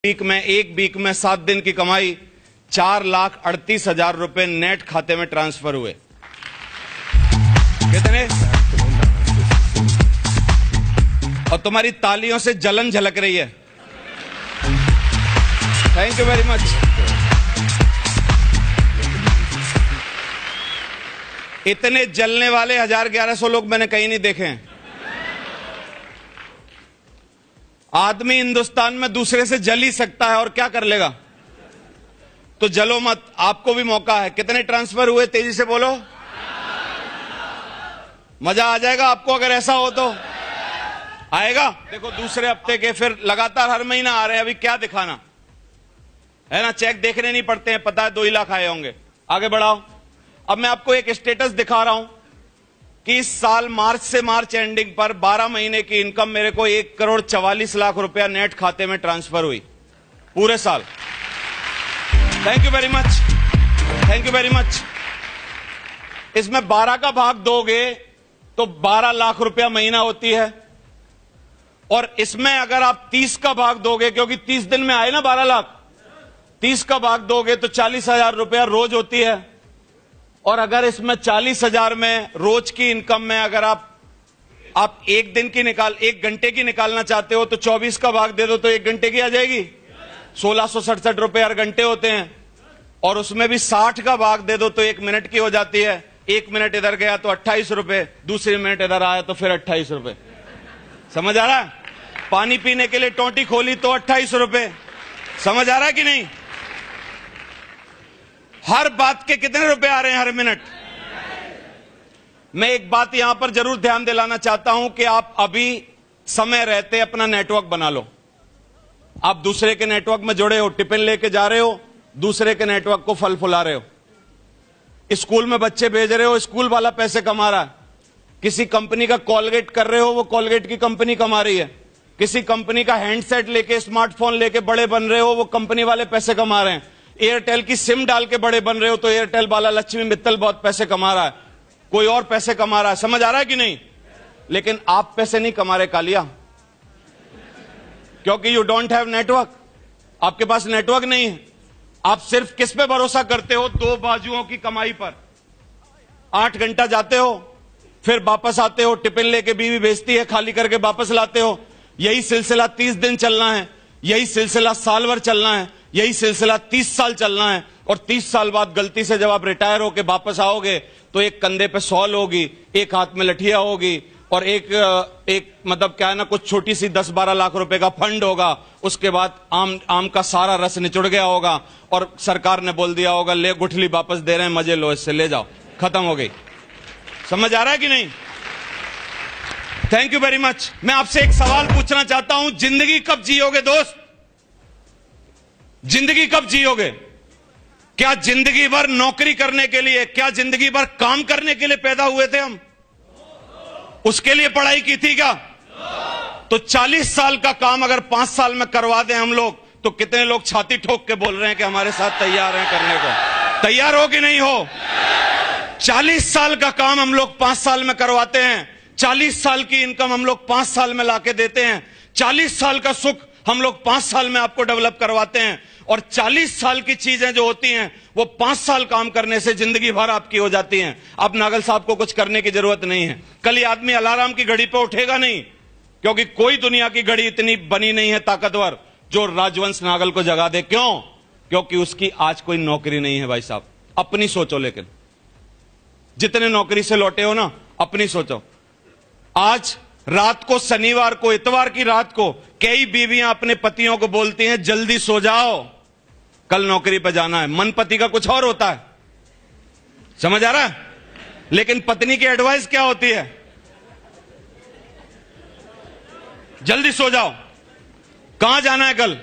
एक वीक में 7 दिन की कमाई 4,38,000 रुपए नेट खाते में ट्रांसफर हुए। कितने? और तुम्हारी तालियों से जलन झलक रही है। Thank you very much. इतने जलने वाले 1,100 लोग मैंने कहीं नहीं देखे हैं। आदमी हिंदुस्तान में दूसरे से जल ही सकता है और क्या कर लेगा, तो जलो मत, आपको भी मौका है। कितने ट्रांसफर हुए तेजी से बोलो, मजा आ जाएगा आपको अगर ऐसा हो तो। आएगा? देखो दूसरे हफ्ते के फिर लगातार हर महीना आ रहे हैं, अभी क्या दिखाना है ना, चेक देखने नहीं पड़ते हैं, पता है 2 ही लाख आए होंगे। आगे बढ़ाओ। अब मैं आपको एक स्टेटस दिखा रहा हूं कि इस साल मार्च से मार्च एंडिंग पर 12 महीने की इनकम मेरे को 1,44,00,000 रुपया नेट खाते में ट्रांसफर हुई पूरे साल। Thank you very much, thank you very much. इसमें 12 का भाग दोगे तो 12 लाख रुपया महीना होती है, और इसमें अगर आप 30 का भाग दोगे, क्योंकि 30 दिन में आए ना 12 लाख, 30 का भाग दोगे तो 40,000 रुपया रोज होती है। और अगर इसमें 40,000 में रोज की इनकम में अगर आप एक घंटे की निकालना चाहते हो तो 24 का भाग दे दो तो 1 घंटे की आ जाएगी। 1,667 रुपए हर घंटे होते हैं, और उसमें भी 60 का भाग दे दो तो 1 मिनट की हो जाती है। 1 मिनट इधर गया तो 28 रुपए, दूसरी मिनट इधर आया तो फिर 28 रुपए। समझ आ रहा है? पानी पीने के लिए टोंटी खोली तो 28 रुपए। समझ आ रहा है कि नहीं? हर बात के कितने रुपए आ रहे हैं हर मिनट? मैं एक बात यहां पर जरूर ध्यान दिलाना चाहता हूं कि आप अभी समय रहते अपना नेटवर्क बना लो। आप दूसरे के नेटवर्क में जुड़े हो, टिफिन लेके जा रहे हो, दूसरे के नेटवर्क को फल फुला रहे हो। स्कूल में बच्चे भेज रहे हो, स्कूल वाला पैसे कमा रहा है। किसी कंपनी का कॉलगेट कर रहे हो, वो कॉलगेट की कंपनी कमा रही है। किसी कंपनी का हैंडसेट लेके, स्मार्टफोन लेके बड़े बन रहे हो, वो कंपनी वाले पैसे कमा रहे हैं। एयरटेल की सिम डाल के बड़े बन रहे हो तो एयरटेल वाला लक्ष्मी मित्तल बहुत पैसे कमा रहा है, कोई और पैसे कमा रहा है। समझ आ रहा है कि नहीं? लेकिन आप पैसे नहीं कमा रहे कालिया, क्योंकि यू डोंट हैव नेटवर्क। आपके पास नेटवर्क नहीं है। आप सिर्फ किस पे भरोसा करते हो? 2 बाजुओं की कमाई पर। 8 घंटा जाते हो, फिर वापस आते हो, टिफिन लेके बीवी भेजती है, खाली करके वापस लाते हो। यही सिलसिला 30 दिन चलना है, यही सिलसिला साल भर चलना है, यही सिलसिला 30 साल चलना है। और 30 साल बाद गलती से जब आप रिटायर होके वापस आओगे तो एक कंधे पे सॉल होगी, एक हाथ में लठिया होगी, और एक मतलब क्या है ना, कुछ छोटी सी 10-12 लाख रुपए का फंड होगा। उसके बाद आम का सारा रस निचुड़ गया होगा और सरकार ने बोल दिया होगा ले गुठली वापस दे रहे हैं, मजे लो इससे, ले जाओ, खत्म हो गई। समझ आ रहा है कि नहीं? Thank you very much. मैं आपसे एक सवाल पूछना चाहता हूं, जिंदगी कब जियोगे दोस्त? जिंदगी कब जियोगे? क्या जिंदगी भर नौकरी करने के लिए, क्या जिंदगी भर काम करने के लिए पैदा हुए थे हम? उसके लिए पढ़ाई की थी क्या? तो 40 साल का काम अगर 5 साल में करवा दें हम लोग, तो कितने लोग छाती ठोक के बोल रहे हैं कि हमारे साथ तैयार हैं करने को? तैयार हो कि नहीं हो? 40 साल का काम हम लोग 5 साल में करवाते हैं। 40 साल की इनकम हम लोग 5 साल में लाके देते हैं। 40 साल का सुख हम लोग 5 साल में आपको डेवलप करवाते हैं। और 40 साल की चीजें जो होती हैं वो 5 साल काम करने से जिंदगी भर आपकी हो जाती हैं। अब नागल साहब को कुछ करने की जरूरत नहीं है। कल ये आदमी अलार्म की घड़ी पे उठेगा नहीं, क्योंकि कोई दुनिया की घड़ी इतनी बनी नहीं है ताकतवर जो राजवंश नागल को जगा दे। क्यों? क्योंकि उसकी आज कोई नौकरी नहीं है। भाई साहब अपनी सोचो, लेकिन जितने नौकरी से लौटे हो ना, अपनी सोचो। आज रात को, शनिवार को, इतवार की रात को कई बीवियां अपने पतियों को बोलती हैं जल्दी सो जाओ, कल नौकरी पर जाना है। मन पति का कुछ और होता है। समझ आ रहा है? लेकिन पत्नी की एडवाइस क्या होती है? जल्दी सो जाओ। कहां जाना है कल?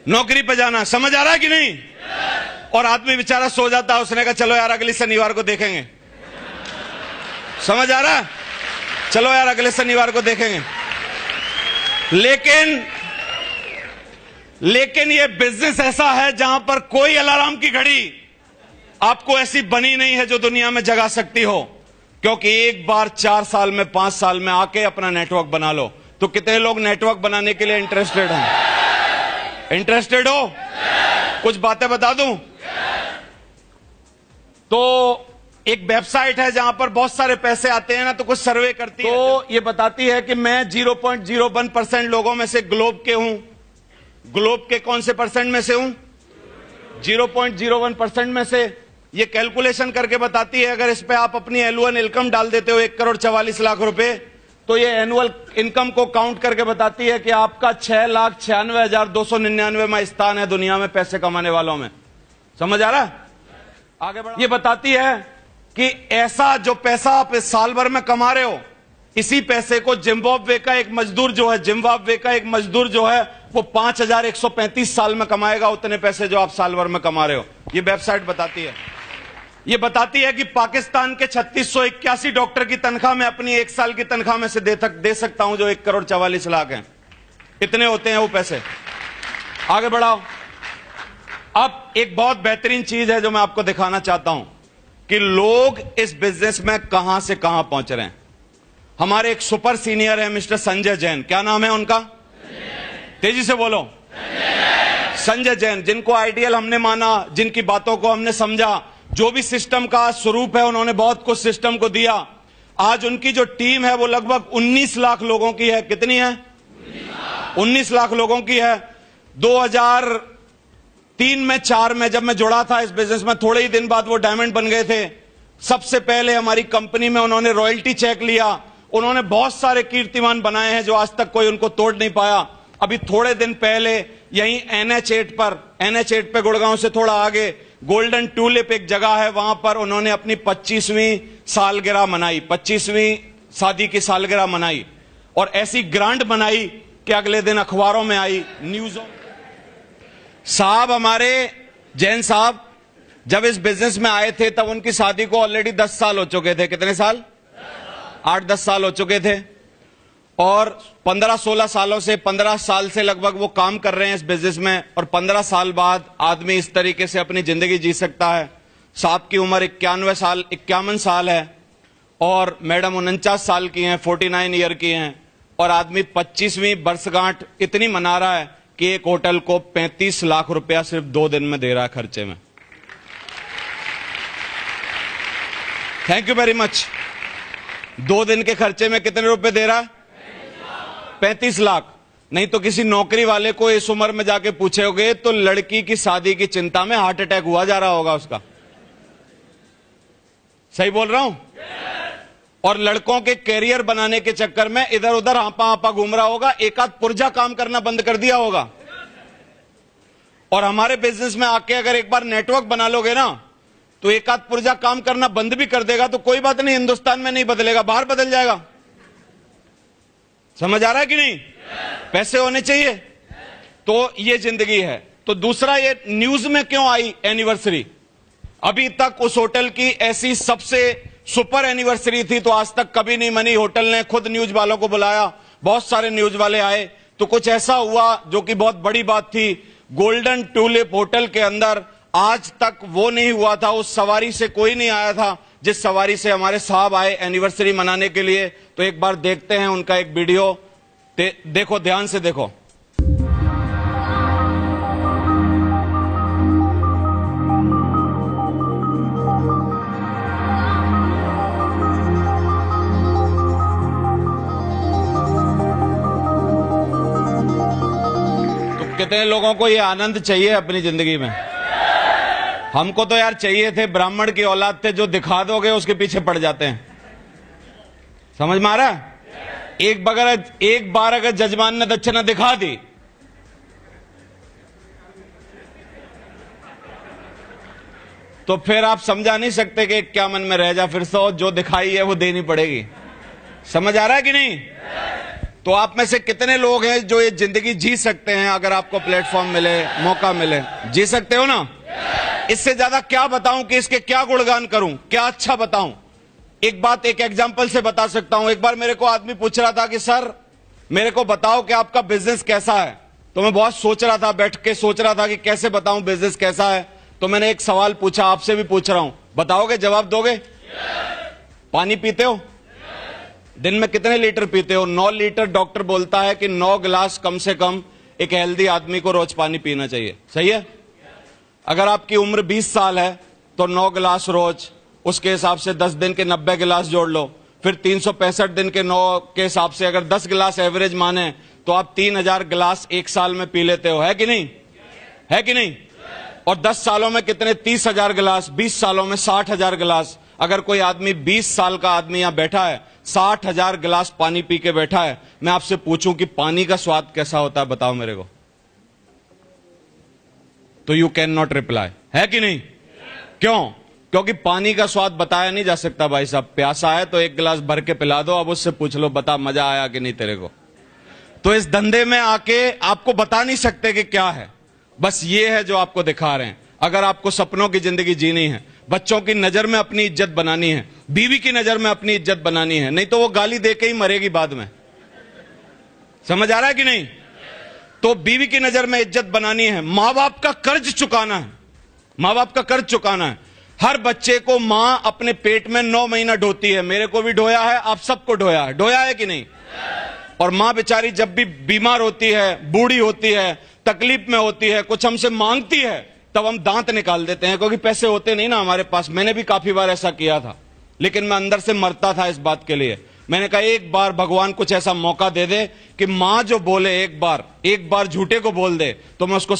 नौकरी पर जाना है। समझ आ रहा है कि नहीं? और आदमी बेचारा सो जाता है, उसने कहा चलो यार अगले शनिवार को देखेंगे। समझ आ रहा है? चलो यार अगले शनिवार को देखेंगे। लेकिन ये बिजनेस ऐसा है जहां पर कोई अलार्म की घड़ी आपको ऐसी बनी नहीं है जो दुनिया में जगा सकती हो। क्योंकि एक बार 4 साल में, 5 साल में आके अपना नेटवर्क बना लो। तो कितने लोग नेटवर्क बनाने के लिए इंटरेस्टेड हैं? इंटरेस्टेड हो? कुछ बातें बता दूं? तो एक वेबसाइट है जहां पर बहुत सारे पैसे आते हैं ना, तो कुछ सर्वे करती है, तो ये बताती है कि मैं 0.01% लोगों में से ग्लोब के हूं। ग्लोब के कौन से परसेंट में से हूं? 0.01% में से। ये कैलकुलेशन करके बताती है, अगर इस पे आप अपनी एनुअल इनकम डाल देते हो 1,44,00,000 रुपए, तो ये एनुअल इनकम को काउंट करके बताती है कि आपका 6,96,299वां स्थान है दुनिया में पैसे कमाने वालों में। समझ आ रहा है? आगे बढ़ा। ये बताती है कि ऐसा जो पैसा आप इस साल भर में कमा रहे हो, इसी पैसे को जिम्बाब्वे का एक मजदूर जो है वो 5,135 साल में कमाएगा, उतने पैसे जो आप साल भर में कमा रहे हो। ये वेबसाइट बताती है। ये बताती है कि पाकिस्तान के 3681 डॉक्टर की तनख्वाह में अपनी एक साल की तनख्वाह में से दे सकता हूं, जो 1,44,00,000 हैं। इतने होते हैं वो पैसे। आगे बढ़ाओ। अब एक बहुत बेहतरीन चीज है जो मैं आपको दिखाना चाहता हूं कि लोग इस बिजनेस में कहां से कहां पहुंच रहे हैं। हमारे एक सुपर सीनियर है मिस्टर संजय जैन। क्या नाम है उनका? तेजी से बोलो। संजय जैन, जिनको आइडियल हमने माना, जिनकी बातों को हमने समझा, जो भी सिस्टम का स्वरूप है उन्होंने बहुत कुछ सिस्टम को दिया। आज उनकी जो टीम है वो लगभग 19 लाख लोगों की है। कितनी है? 19 लाख लोगों की है। 2003 में 4 में जब मैं जुड़ा था इस बिजनेस में, थोड़े ही दिन बाद वो डायमंड बन गए थे। सबसे पहले हमारी कंपनी में उन्होंने रॉयल्टी चेक लिया। उन्होंने बहुत सारे कीर्तिमान बनाए हैं जो आज तक कोई उनको तोड़ नहीं पाया। अभी थोड़े दिन पहले यहीं NH8 पे गुड़गांव से थोड़ा आगे गोल्डन ट्यूलिप एक जगह है, वहां पर उन्होंने अपनी 25वीं सालगिरह मनाई, 25वीं शादी की सालगिरह मनाई, और ऐसी ग्रांड मनाई कि अगले दिन अखबारों में आई, न्यूज़ों। साहब, हमारे जैन साहब जब इस बिजनेस में आए थे तब उनकी शादी को ऑलरेडी 10 साल हो चुके थे। कितने साल? 8-10 साल हो चुके थे। और 15-16 सालों से 15 साल से लगभग वो काम कर रहे हैं इस बिजनेस में, और 15 साल बाद आदमी इस तरीके से अपनी जिंदगी जी सकता है। साहब की उम्र 51 साल है और मैडम 49 साल की हैं, 49 ईयर की हैं, और आदमी 25वीं वर्षगांठ इतनी मना रहा है कि एक होटल को 35 लाख रुपया सिर्फ 2 दिन में दे रहा है खर्चे में। Thank you very much. 2 दिन के खर्चे में कितने रुपए दे रहा है? 35 लाख। नहीं तो किसी नौकरी वाले को इस उम्र में जाके पूछोगे तो लड़की की शादी की चिंता में हार्ट अटैक हुआ जा रहा होगा उसका। सही बोल रहा हूं? और लड़कों के कैरियर बनाने के चक्कर में इधर उधर आपा घूम रहा होगा, एक आध पुर्जा काम करना बंद कर दिया होगा। और हमारे बिजनेस में आके अगर एक बार नेटवर्क बना लोगे ना, तो एक आध पुर्जा काम करना बंद भी कर देगा तो कोई बात नहीं, हिंदुस्तान में नहीं बदलेगा, बाहर बदल जाएगा। समझ आ रहा है कि नहीं? पैसे होने चाहिए। तो ये जिंदगी है। तो दूसरा, ये न्यूज में क्यों आई एनिवर्सरी? अभी तक उस होटल की ऐसी सबसे सुपर एनिवर्सरी थी तो आज तक कभी नहीं मनी। होटल ने खुद न्यूज वालों को बुलाया, बहुत सारे न्यूज वाले आए, तो कुछ ऐसा हुआ जो कि बहुत बड़ी बात थी। गोल्डन ट्यूलिप होटल के अंदर आज तक वो नहीं हुआ था, उस सवारी से कोई नहीं आया था जिस सवारी से हमारे साहब आए एनिवर्सरी मनाने के लिए। तो एक बार देखते हैं उनका एक वीडियो। देखो, ध्यान से देखो। तो कितने लोगों को ये आनंद चाहिए अपनी जिंदगी में? हमको तो यार चाहिए थे, ब्राह्मण की औलाद थे, जो दिखा दोगे उसके पीछे पड़ जाते हैं। समझ में आ रहा है? एक बार अगर जजमान ने दक्षिणा दिखा दी तो फिर आप समझा नहीं सकते कि क्या मन में रह जा, फिर तो जो दिखाई है वो देनी पड़ेगी। समझ आ रहा है कि नहीं? तो आप में से कितने लोग हैं जो ये जिंदगी जी सकते हैं? अगर आपको प्लेटफॉर्म मिले, मौका मिले, जी सकते हो ना? इससे ज्यादा क्या बताऊं कि इसके क्या गुणगान करूं, क्या अच्छा बताऊं? एक बात एक एग्जांपल से बता सकता हूं। एक बार मेरे को आदमी पूछ रहा था कि सर मेरे को बताओ कि आपका बिजनेस कैसा है। तो मैं बहुत सोच रहा था, बैठ के सोच रहा था कि कैसे बताऊं बिजनेस कैसा है। तो मैंने एक सवाल पूछा, आपसे भी पूछ रहा हूं, बताओगे? जवाब दोगे? पानी पीते हो? दिन में कितने लीटर पीते हो? 9 लीटर। डॉक्टर बोलता है कि 9 गिलास कम से कम एक हेल्दी आदमी को रोज पानी पीना चाहिए। सही है? अगर आपकी उम्र 20 साल है तो 9 गिलास रोज, उसके हिसाब से 10 दिन के 90 गिलास जोड़ लो, फिर 365 दिन के 9 के हिसाब से अगर 10 गिलास एवरेज माने तो आप 3000 गिलास एक साल में पी लेते हो। है कि नहीं? है कि नहीं? और 10 सालों में कितने? 30,000 गिलास, 20 सालों में 60,000 गिलास। अगर कोई आदमी 20 साल का आदमी यहां बैठा है, 60,000 गिलास पानी पी के बैठा है, मैं आपसे पूछूं कि पानी का स्वाद कैसा होता है, बताओ मेरे को। तो यू कैन नॉट रिप्लाई। है कि नहीं? क्यों? क्योंकि पानी का स्वाद बताया नहीं जा सकता भाई साहब। प्यासा है तो एक गिलास भर के पिला दो, अब उससे पूछ लो बता मजा आया कि नहीं तेरे को। तो इस धंधे में आके आपको बता नहीं सकते कि क्या है, बस ये है जो आपको दिखा रहे हैं। अगर आपको सपनों की जिंदगी जीनी है, बच्चों की नजर में अपनी इज्जत बनानी है, बीवी की नजर में अपनी इज्जत बनानी है, नहीं तो वो गाली देके ही मरेगी बाद में। समझ आ रहा है कि नहीं? तो बीवी की नजर में इज्जत बनानी है, मां बाप का कर्ज चुकाना है, मां बाप का कर्ज चुकाना है। हर बच्चे को मां अपने पेट में 9 महीना ढोती है। मेरे को भी ढोया है, आप सबको ढोया है। ढोया है कि नहीं? और मां बेचारी जब भी बीमार होती है, बूढ़ी होती है, तकलीफ में होती है, कुछ हमसे मांगती है, तब हम दांत निकाल देते हैं, क्योंकि पैसे होते नहीं ना हमारे पास। मैंने भी काफी बार ऐसा किया था, लेकिन मैं अंदर से मरता था इस बात के लिए। मैंने कहा एक बार भगवान कुछ ऐसा मौका दे दे कि मां जो बोले, एक बार झूठे को बोल दे तो मैं उसको